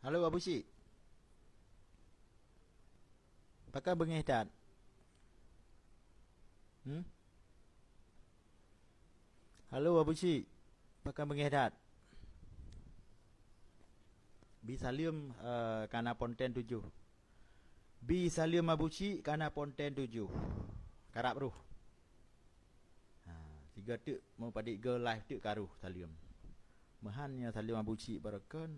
Halo Abu Syik. Pakai bengih tak? Hmm? Halo Abu Syik. Pakai bengih tak? Bi Salim kana ponten 7. Bi Salim Abu Syik kana ponten 7. Karap ruh. Ha, tiga tuk mau padik girl live tuk karuh Salim. Mahannya Salim Abu Syik barakan.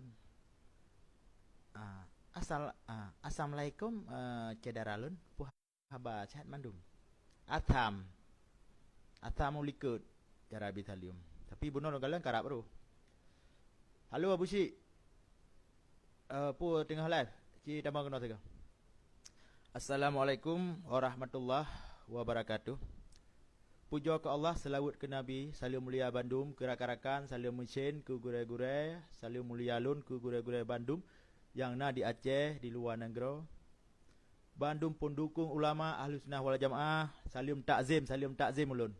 Assalamualaikum cedaralun puh haba chat mandum. Atham likut cara Bi Salim. Tapi benar galan karap ruh. Halo Abu Syik. Pu tengah live. Ci tambah kena saja. Assalamualaikum warahmatullahi wabarakatuh. Puja ke Allah, selawat ke Nabi, salam mulia Bandung, ke rakan-rakan, salam mesin, ke gure-gure, salam mulia lun, ke gure-gure Bandung, yang na di Aceh, di luar negara. Bandung pun dukung ulama ahli sunnah wal jamaah, salam takzim ulun.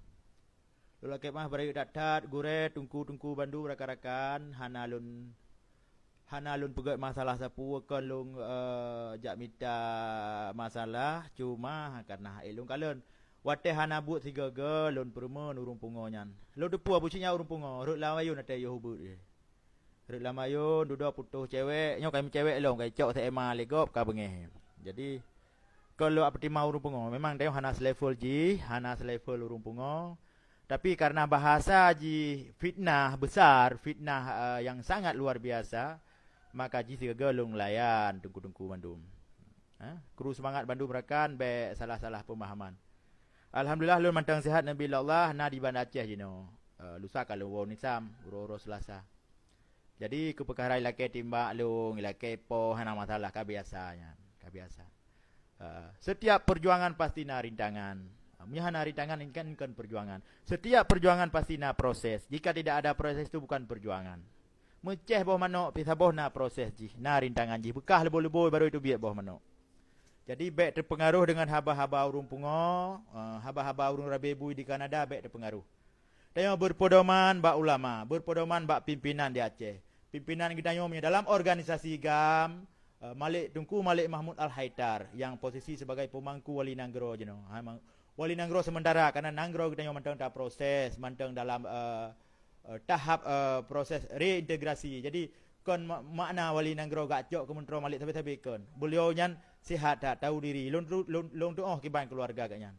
Lulak mah bari dat gure, tungku Bandung rakan-rakan, Hana lun pegat masalah sapu kan lung jak minta masalah cuma karena ilung kalen wateh hana but tiga ge lun perma urung pungonyan lu depu abu cinya urung pungo rut lamayun ate yo hubut rut lamayun duda putuh cewek nyo kai cewek long kai cok tema legop ka bengeh jadi kalau apa timau urung pungo memang dia hana level ji hana level urung pungo tapi karena bahasa ji fitnah besar fitnah yang sangat luar biasa maka ji tiga gelung layan tungku Bandung. Kru semangat Bandung berakan be salah-salah pemahaman. Alhamdulillah lun mantang sihat Nabi Allah na di Bandar Aceh jino. Lusa kalau wau nisam uro Selasa. Jadi ke perkara ilake timbak lung ilake po hana masalah kabiasanya, kabiasa. Setiap perjuangan pasti na rintangan. Munyahana rintangan ini kan perjuangan. Setiap perjuangan pasti na proses. Jika tidak ada proses itu bukan perjuangan. Meceh bawah manok pisah bawah na proses ji na rintangan ji bekah lebo-lebo baru itu biak bawah manok. Jadi bek terpengaruh dengan haba-haba urung pungo, haba-haba urung rabebu di Kanada bek terpengaruh. Tanya berpedoman bak ulama, berpedoman bak pimpinan di Aceh. Pimpinan kita nyonya dalam organisasi GAM Malik Tunku Malik Mahmud Al-Haidar yang posisi sebagai pemangku Wali Nanggro jeno. Wali Nanggro sementara karena Nanggro kita nyonya mantang tak proses, mantang dalam tahap proses reintegrasi. Jadi kon makna Wali Nanggro gak jok kementro Malik tapi kon. Beliau nyan sihat tak tahu diri. Lung tu kiban keluarga gaknya.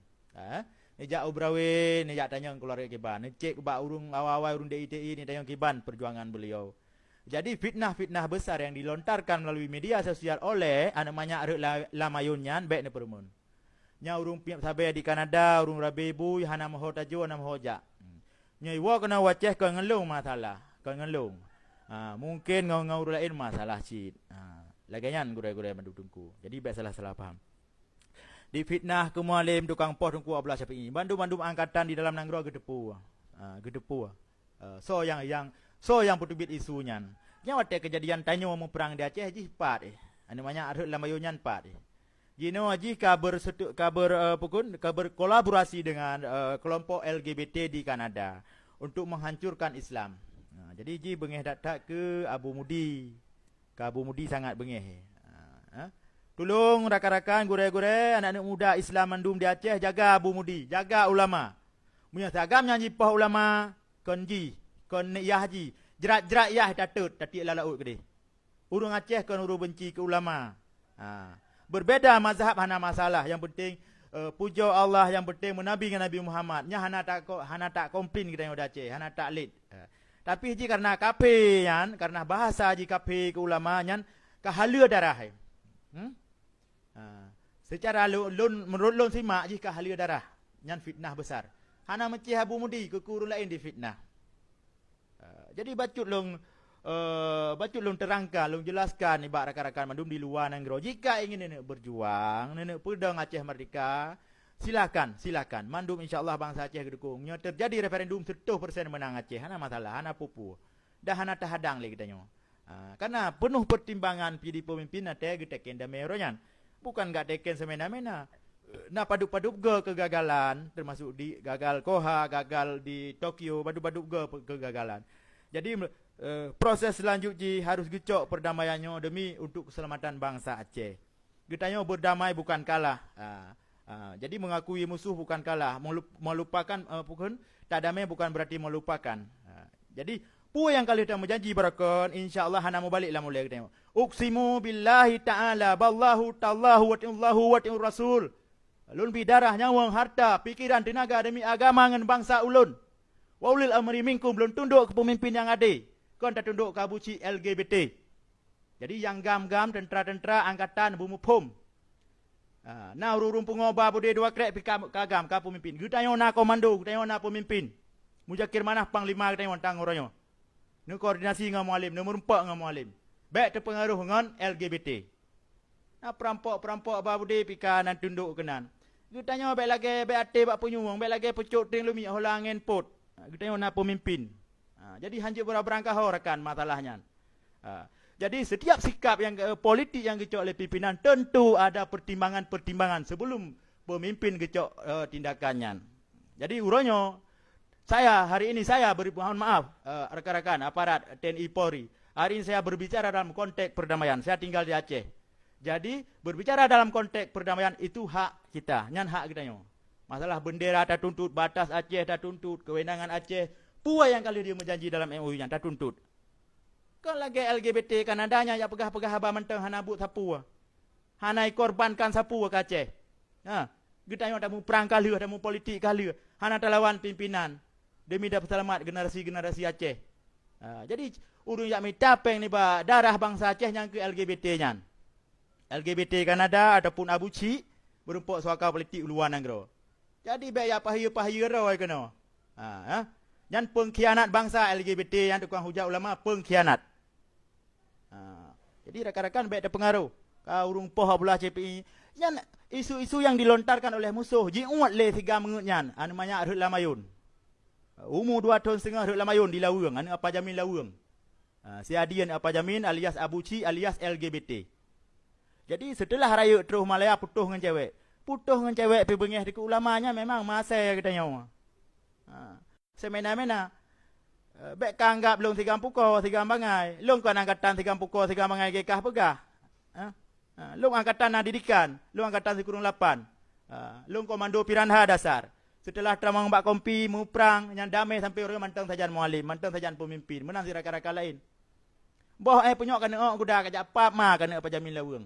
Nejak ubrawe, nejak tanya keluarga kiban. Necek bak urung awal-awal urung DITI ni tanya kiban perjuangan beliau. Jadi fitnah-fitnah besar yang dilontarkan melalui media sosial oleh namanya Lamayun nyan baik ne permun. Nya urung sabai di Kanada, urung rabebu hana maho tajo hana maho jak. Nyai wa kena waceh kau ngelung masalah, kau ngelung. Mungkin ngau lain masalah cit. Lagian gure-gure mendukungku. Jadi biar salah paham. Di fitnah ke mualim tukang pos tungku ablah siapa ini. Bandum angkatan di dalam Nanggro gedepu. So yang putubit isunya. Nya wate kejadian tanyo mau perang di Aceh ji pat namanya arut lamayunyan pat Jino aji kabar kolaborasi dengan kelompok LGBT di Kanada untuk menghancurkan Islam. Jadi ji bengeh datak ke Abu Mudi. Ke Abu Mudi sangat bengeh. Tolong rakan-rakan gure-gure anak-anak muda Islam mandum di Aceh jaga Abu Mudi, jaga ulama. Punya sagam nyanyi pah ulama kon yah ji. Jerat-jerat yah tatut tati lalaut gede. Urung Aceh kon urung benci ke ulama. Berbeda mazhab hana masalah. Yang penting puja Allah, yang penting menabi dengan Nabi Muhammad. Nya hana tak komplain kita yang Aceh, hana tak lid. Tapi ji karena kafe yan, karena bahasa ji kafe ke ulama yan kahala darah. Secara menurut lun simak ji kahala darah. Yan fitnah besar. Hana mecih Abu Mudi ke kuru lain di fitnah. Jadi bacut long terangkan, long jelaskan ibarat rakan-rakan mandum di luar Nanggro. Jika ingin nenek berjuang, nenek pedang Aceh merdeka, silakan. Mandum insyaAllah bangsa Aceh gedukungnya. Terjadi referendum 100% menang Aceh. Hana masalah, hana pupu. Dah hana tahadang lagi katanya. Karena penuh pertimbangan pilih pemimpin nanti teken dameronya. Bukan gak teken semena-mena. Nah paduk-paduk kegagalan, termasuk di gagal Koha, gagal di Tokyo, paduk-paduk kegagalan. Jadi proses selanjutnya harus gecok perdamaiannya demi untuk keselamatan bangsa Aceh. Getanya berdamai bukan kalah. Jadi mengakui musuh bukan kalah, melupakan bukan tak damai bukan berarti melupakan. Jadi pu yang kali kita berjanji barakan insyaallah hana mau baliklah mulai kita. Uqsimu billahi ta'ala ballahu tallahu wa ta'allahu wa ta'ur rasul. Ulun bidarah nyawang harta pikiran tenaga demi agama ngan bangsa ulun. Wa ulil amri minkum belum tunduk ke pemimpin yang ada. Kon tak tunduk ke abuci LGBT. Jadi yang gam-gam tentera-tentera angkatan bumi pom. Na urung pengoba bude dua krek pika kagam ka pemimpin. Gutayo na komando, gutayo na pemimpin. Mujakir manah panglima gutayo tang oranyo. Nu koordinasi dengan mualim, nu merempak dengan mualim. Baik terpengaruh dengan LGBT. Na perampok-perampok ba bude pika nan tunduk kenan. Gutayo baik lagi baik ate bak penyuwang, baik lagi pecuk ting lumi hola angin pot. Gutayo na pemimpin. Jadi hanjur berangkah rekan masalahnya. Jadi setiap sikap yang politik yang gecok oleh pimpinan tentu ada pertimbangan-pertimbangan sebelum pemimpin gecok tindakannya. Jadi uronyo hari ini saya beri mohon maaf rekan-rekan aparat TNI Polri. Hari ini saya berbicara dalam konteks perdamaian. Saya tinggal di Aceh. Jadi berbicara dalam konteks perdamaian itu hak kita, nyan hak kita nyo. Masalah bendera tak tuntut, batas Aceh tak tuntut, kewenangan Aceh, puai yang kali dia menjanji dalam MOU-nya tak tuntut. Kan lagi LGBT Kanadanya yang pegah-pegah haba menteng hana but sapu. Hana korbankan sapu ke Aceh. Kita yang ada mu perang kali, ada mu politik kali. Hana terlawan pimpinan demi dapat selamat generasi-generasi Aceh. Jadi urung yak mitapeng ni ba darah bangsa Aceh yang ke LGBT-nya. LGBT Kanada ataupun abuci berumpuk suaka politik luar negara. Jadi baik ya pahaya-pahaya rawai kena. Yang pengkhianat bangsa LGBT yang tukang hujat ulama pengkhianat. Jadi rakan-rakan baik terpengaruh. Kau urung poh belah CPI. Yang isu-isu yang dilontarkan oleh musuh. Jiuat le tiga mengutnyan. Anu banyak Rut Lamayun. Umur 2 tahun setengah Rut Lamayun di Lawang. Anu apa jamin Lawang. Si Adian apa jamin alias Abuci alias LGBT. Jadi setelah raya terus Malaya putuh dengan cewek. Putuh dengan cewek pergi bengih di ulamanya memang masa katanya. Semena-mena. Baik kanggap long 3 pukul 3 bangai. Long kan angkatan 3 pukul 3 bangai gekah pegah. Long angkatan didikan. Long angkatan sekurung 8. Long komando piranha dasar. Setelah teramang bak kompi, muprang, yang damai sampai orang mantang sajan mualim, mantang sajan pemimpin. Menang si rakan-rakan lain. Boh penyok kena kuda kajak pap ma kena apa jamin lawang.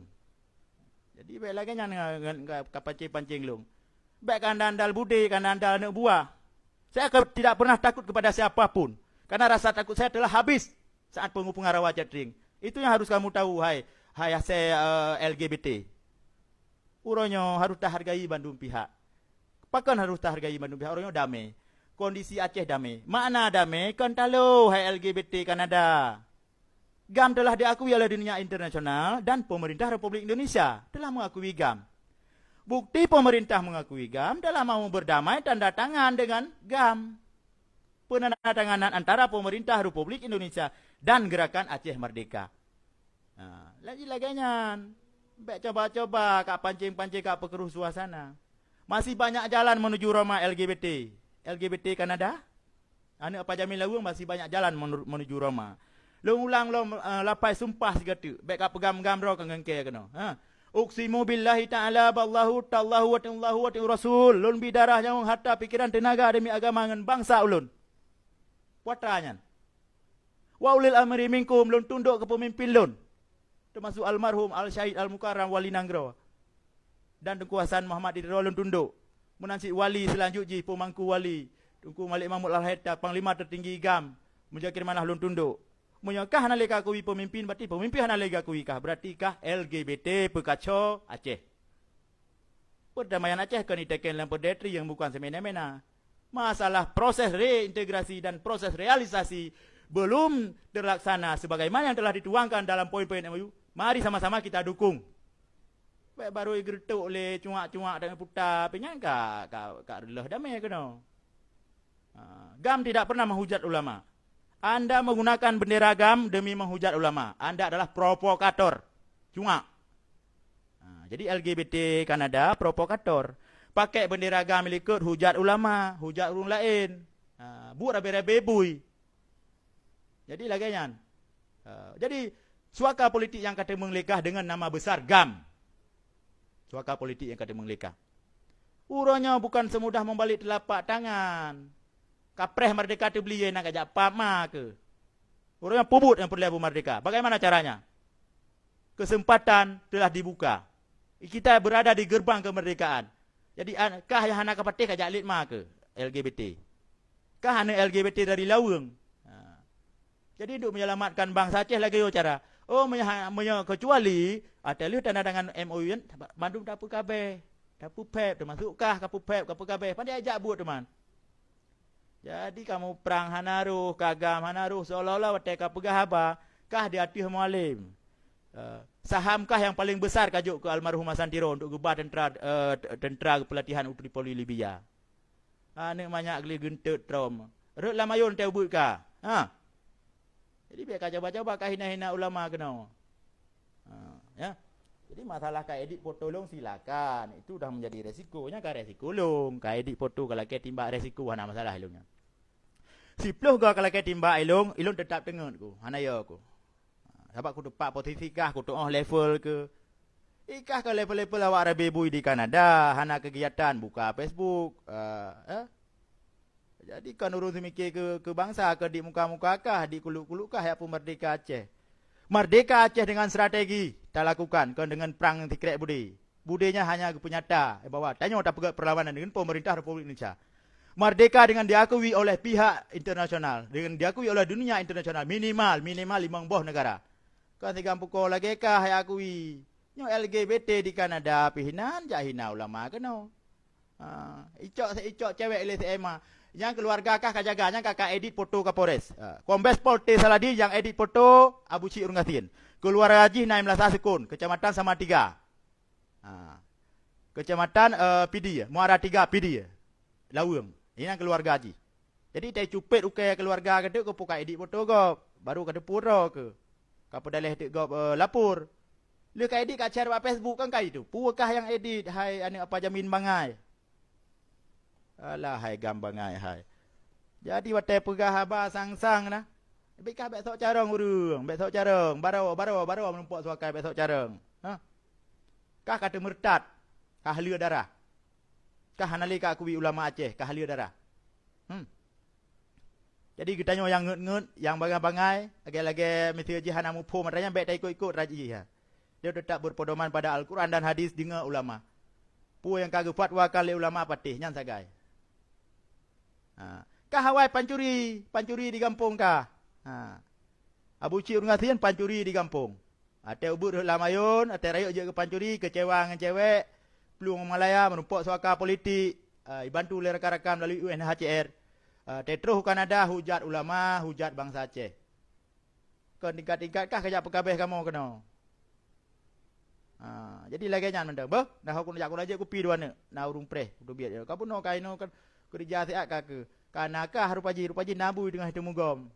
Jadi baik lagi yang kapancing-pancing long. Baik kan dandal budi, kan dandal anak buah. Saya tidak pernah takut kepada siapapun. Karena rasa takut saya telah habis saat pengupungan rawa jadring. Itu yang harus kamu tahu, hai saya LGBT. Uronyo harus hargai Bandung pihak. Pakan harus hargai Bandung pihak. Uronyo damai. Kondisi Aceh damai. Mana damai? Kan tahu, hai LGBT Kanada. GAM telah diakui oleh dunia internasional dan pemerintah Republik Indonesia telah mengakui GAM. Bukti pemerintah mengakui GAM dalam mau berdamai tanda tangan dengan GAM. Penandatanganan antara pemerintah Republik Indonesia dan gerakan Aceh Merdeka. Lagi-laginya, baik coba-coba kak pancing-pancing kak pekeruh suasana. Masih banyak jalan menuju Roma LGBT Kanada. Anu apa jamin lawang masih banyak jalan menuju Roma. Long ulang lapai sumpah segatu. Baik kak pegam-gam ro kang ngengke kena. Uqsimu billahi ta'ala ballahu tallahu wa ta'allahu wa ta'ur rasul. Lun bidarah nyawang harta pikiran tenaga demi agama ngan bangsa ulun. Puatranya. Wa ulil amri minkum lun tunduk ke pemimpin lun. Termasuk almarhum Al-Syahid Al-Mukarram Wali Nanggro. Dan Tengku Hasan Muhammad Idris lun tunduk. Menansi wali selanjutnya pemangku wali. Tengku Malik Mahmud Al-Hatta panglima tertinggi GAM. Mujakir manah lun tunduk. Menyakah nalika akui pemimpin berarti pemimpin nalika akui kah berarti kah LGBT pekaco Aceh. Perdamaian Aceh kan ditekan dalam perdetri yang bukan semena-mena. Masalah proses reintegrasi dan proses realisasi belum terlaksana sebagaimana yang telah dituangkan dalam poin-poin MOU. Mari sama-sama kita dukung. Baru gertuk oleh cuak-cuak dengan putar penyan kak relah damai kena. GAM tidak pernah menghujat ulama. Anda menggunakan bendera GAM demi menghujat ulama. Anda adalah provokator. Cuak. Jadi LGBT Kanada provokator. Pakai bendera GAM ikut hujat ulama, hujat orang lain. Buat rabe-rabe bui. Jadi lagainya. Jadi suaka politik yang kata mengelekah dengan nama besar GAM. Suaka politik yang kata mengelekah. Uranya bukan semudah membalik telapak tangan. Kapreh merdeka tu beli nak ajak pama ke. Uranya pubut yang perlu merdeka. Bagaimana caranya? Kesempatan telah dibuka. Kita berada di gerbang kemerdekaan. Jadi kah yang anak kapatih ajak litma ke LGBT? Kah anak LGBT dari Laweng? Jadi untuk menyelamatkan bangsa Aceh lagi cara. Kecuali atau tanda tangan MOU kan Bandung tak apa kabeh. Tak apa pep termasukkah kapu pep kapu kabeh. Pandai ajak buat teman. Jadi kamu perang hanaruh, kagam hanaruh seolah-olah watai ka pegah haba, kah di hati mualim. Sahamkah yang paling besar kajuk ke almarhum Santiro untuk gubah tentera pelatihan Tripoli Libya. Nek banyak geli gentet trom. Rek lamayun teu but ka. Jadi biar kau coba-coba kau hina-hina ulama kena. Ya. Jadi masalah kau edit foto long silakan. Itu dah menjadi resikonya kau resiko long. Kau edit foto kalau kau timbak resiko hana masalah ilungnya. Siploh kau kalau kau timbak ilung tetap tengok ku. Hana ya aku. Sebab aku tepat posisi kah aku tu level ke. Ikah ke level-level awak Arabi bui di Kanada, hana kegiatan buka Facebook, Jadi kan urus mikir ke bangsa ke di muka-muka kah, di kuluk-kuluk kah ya pun merdeka Aceh. Merdeka Aceh dengan strategi tak lakukan kan dengan perang tikrek budi. Budinya hanya penyata bahawa tanya tak pegat perlawanan dengan pemerintah Republik Indonesia. Merdeka dengan diakui oleh pihak internasional, dengan diakui oleh dunia internasional minimal 5 buah negara. Kan tiga pukul lagi kah ya akui. Nyo LGBT di Kanada pihinan jahina ulama kena. Icok cewek LSMA. Yang keluarga kah kajaganya kakak edit foto Kapolres. Kombes Pol T Saladi yang edit foto Abu Cik Urungasin. Keluarga Haji Naim Lasa Sekun, Kecamatan Samatiga. Kecamatan PD, Muara 3 PD. Laweng. Ini yang keluarga Haji. Jadi dia cupit ukai keluarga kata ke pukai edit foto go, baru kata pura ke. Kapo daleh tek go lapor. Lu ka edit kat share kat Facebook kan kai tu. Puakah yang edit hai anak apa jamin bangai. Alah hai gam bangai hai. Jadi watai pegah haba sang-sang nah. Bekah besok carang urung, besok carang, baro menempok suakai besok carang. Kah kata murtad, kah halia darah. Kah hanali ka akui ulama Aceh, kah halia darah. Jadi kita nyo yang ngut-ngut, yang bangai-bangai, lagi-lagi mesti jihan amu po matanya baik tak ikut-ikut raji ha. Dia tetap berpedoman pada Al-Quran dan hadis dengan ulama. Pu yang kagak fatwa kali ulama patih nyan sagai. Kah hawai pancuri di kampung kah? Abu Cik Urungasin pancuri di kampung. Ate ubud lamayun, ate rayuk je ke pancuri, kecewa dengan cewek, peluang Malaya menumpuk suaka politik, dibantu oleh rakan-rakan melalui UNHCR. Tetruh Kanada hujat ulama, hujat bangsa Aceh. Kau tingkat-tingkat kah kejap pekabeh kamu kena? Jadi lagi jangan menda. Bah, dah aku nak aja kopi dua na urung preh, udah biar. Kau pun no kaino kan kerja siak kak. Kanakah rupaji nabu dengan itu mugom.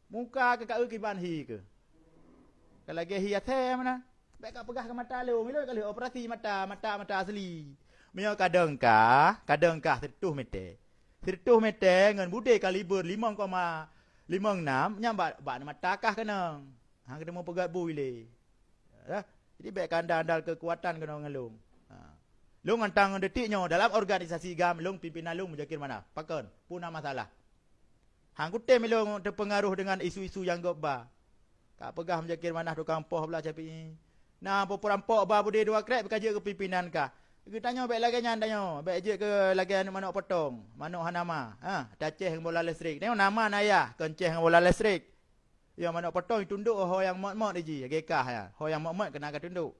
Muka ke kau kiban hi ke. Kalau lagi hi athe mana? Baik kau pegah ke mata lu, milo kali operasi mata asli. Mio kadang kah tertuh mete. Tertuh mete dengan bude kaliber 5,56 nyambat bak mata kah kena. Hang kena mau pegat buile. Jadi baik andal kekuatan kena ngelung. Long antang detiknya dalam organisasi GAM long pimpinan long menjakir mana? Pakon, puna masalah. Hang kutem long terpengaruh dengan isu-isu yang gobba. Kak pegah menjakir mana tukang poh belah capi. Nah, perampok ba bude dua krek bekerja ke pimpinan kah? Kita tanya baik lagi nyan tanya, baik je ke lagi anu manuk potong, manuk hanama. Daceh dengan bola listrik. Tengok nama naya, kenceh dengan bola listrik. Yang manuk potong tunduk ho yang mot-mot ji, gekah ya. Ho yang mot-mot kena ke tunduk.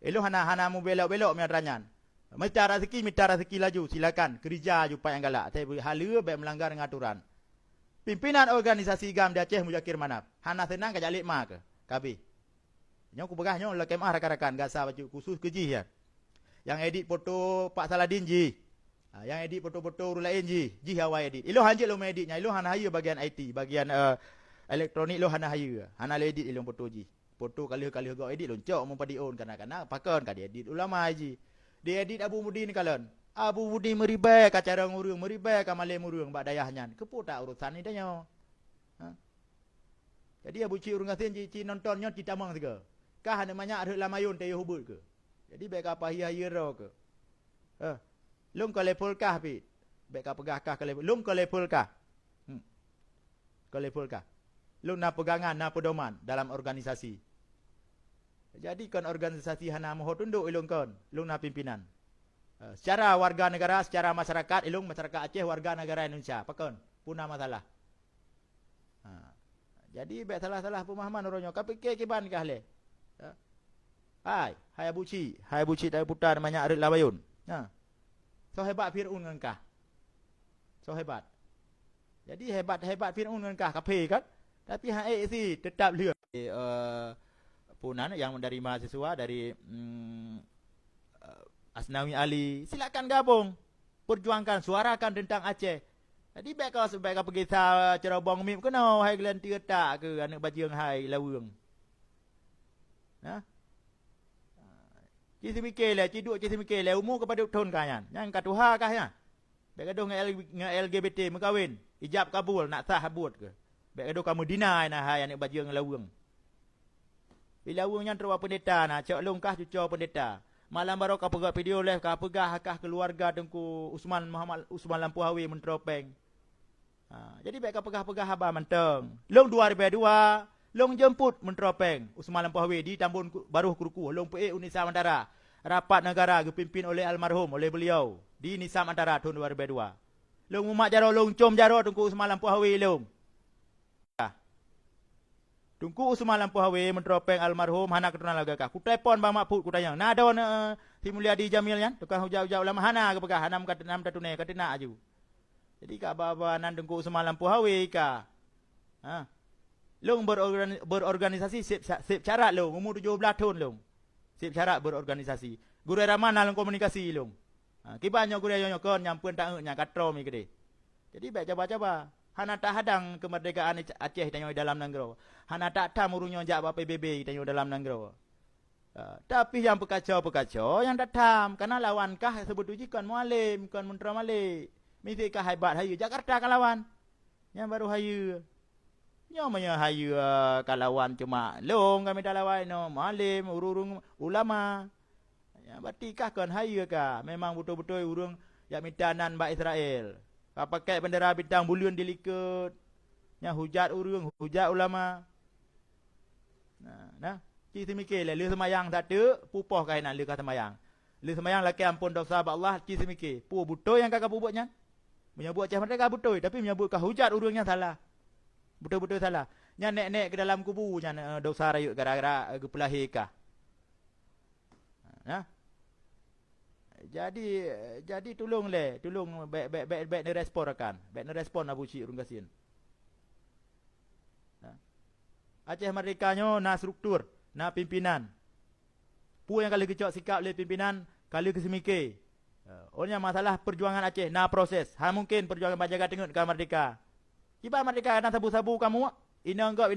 Elu hana mu belok-belok mi ranyan. Minta rezeki laju, silakan kerja jupa yang galak. Saya hala baik melanggar dengan aturan. Pimpinan organisasi GAM di Aceh Mujakir Manap. Hana senang ke jalik ma ke? Kabi. Nyo ku pegah nyo la kemah rakan-rakan gasa baju khusus ke ji ya. Yang edit foto Pak Saladin ji. Yang edit foto-foto orang lain ji awak edit. Ilo hanjit lo editnya, ilo hana haya bagian IT, bagian elektronik lo hana haya. Hana lo edit ilo foto ji. Foto kali-kali go edit loncok mun padi on kanak-kanak pakon ka dia edit ulama haji. Dia edit Abu Mudin kalon. Abu Mudin meribai ka cara ngurung, meribai ka malai murung bak dayahnya. Kepo tak urusan ni danyo. Jadi abu ci urang gasin ci nontonnya ci tamang tiga. Kah ada banyak ada lamayun tayo hubut ke. Jadi baik apa hiya ro ke. Lung ko level kah pi. Baik ka pegah kah ke level. Lung ko level kah. Ko level kah. Lung na pegangan na pedoman dalam organisasi. Jadi kan organisasi hana moho tunduk ilung kon. Lung na pimpinan. Secara warga negara, secara masyarakat, ilung masyarakat Aceh warga negara Indonesia. Pakon, punah masalah. Jadi baik salah-salah pemahaman orangnya. Kau fikir kiban kah le? Hai abuci dari putar namanya Arid Labayun. So hebat Fir'aun dengan kah? So hebat. Jadi hebat Fir'aun dengan kah? Kape kan? Tapi hai si tetap lihat. Punan yang dari mahasiswa dari Asnawi Ali, silakan gabung, perjuangkan, suarakan tentang Aceh. Jadi baik kau pergi cerobong mip kena hai gelan tiga tak ke anak bajang hai lawung. Nah. Ci semikir lah, ci duk ci semikir lah umur kepada tahun kanyan. Yang katuha kah ya? Baik gaduh dengan LGBT berkahwin, ijab kabul nak sah habut ke. Baik gaduh kamu deny nah hai anak bajang lawung. Bila lawungnya terwa pendeta nah, cak longkah cucu pendeta. Malam baru kau pegang video live kau pegah hakah keluarga Tengku Usman Lampu Hawi mentropeng. Jadi baik kau pegah haba menteng. Long 2002, long jemput mentropeng Usman Lampu Hawi di Tambun Baru Kuruku, long PE Unisa Antara. Rapat negara dipimpin oleh almarhum oleh beliau di Nisam Antara tahun 2002. Long umat jaro long com jaro Tengku Usman Lampu Hawi long. Tungku Usman Lampu Hawi mentropeng almarhum hana keturunan lagakah. Ku telepon bang makput ku tanya. Nah don si Mulyadi Jamil kan. Tukang hujau-hujau ulama hana ke pegah hanam kata nam tatune kata nak aju. Jadi ka baba nan Tungku Usman Lampu Hawi ka. Long berorganisasi sip syarat long umur 17 tahun long. Sip syarat berorganisasi. Guru ramana long komunikasi long. Kibanyo guru yo kon nyampun tak nya katro mi gede. Jadi baik coba-coba. Hana tak hadang kemerdekaan Aceh tanyo dalam negara. Hana tak tam urunyo jak apa PBB tanyo dalam negara. Tapi yang pekacau yang tak tam karena lawan kah sebut uji kon mualim, kon mentera malik. Mesti kah hebat hayu Jakarta kan lawan. Yang baru hayu. Nyomanya hayu kalawan cuma long kami dah lawan no mualim, urung ulama. Ya berarti kah kon hayu kah? Memang betul-betul urung yang mintanan ba Israel. Pakai bendera bintang bulion dilikat. Nya hujat urung, hujat ulama. Nah, ci semikir le semayang tak ada, pupoh kainan le semayang. Le semayang laki ampun dosa ba Allah, ci semikir. Pu betul yang kakak buatnya. Menyebut Aceh mereka betul, tapi menyebut kah hujat urungnya salah. Betul-betul salah. Nya nek ke dalam kubu nya dosa rayuk gara-gara gepelahi kah. Nah. Jadi tolong baik ni respon rakan. Baik ni respon Abu Cik urung gasin. Aceh Merdekanya na struktur, na pimpinan. Pu yang kali kecok sikap le pimpinan, kali kesemikir. Orangnya masalah perjuangan Aceh, na proses. Mungkin perjuangan Banjaga Tengah ke merdeka. Kibar merdeka na sabu-sabu kamu. Ina enggak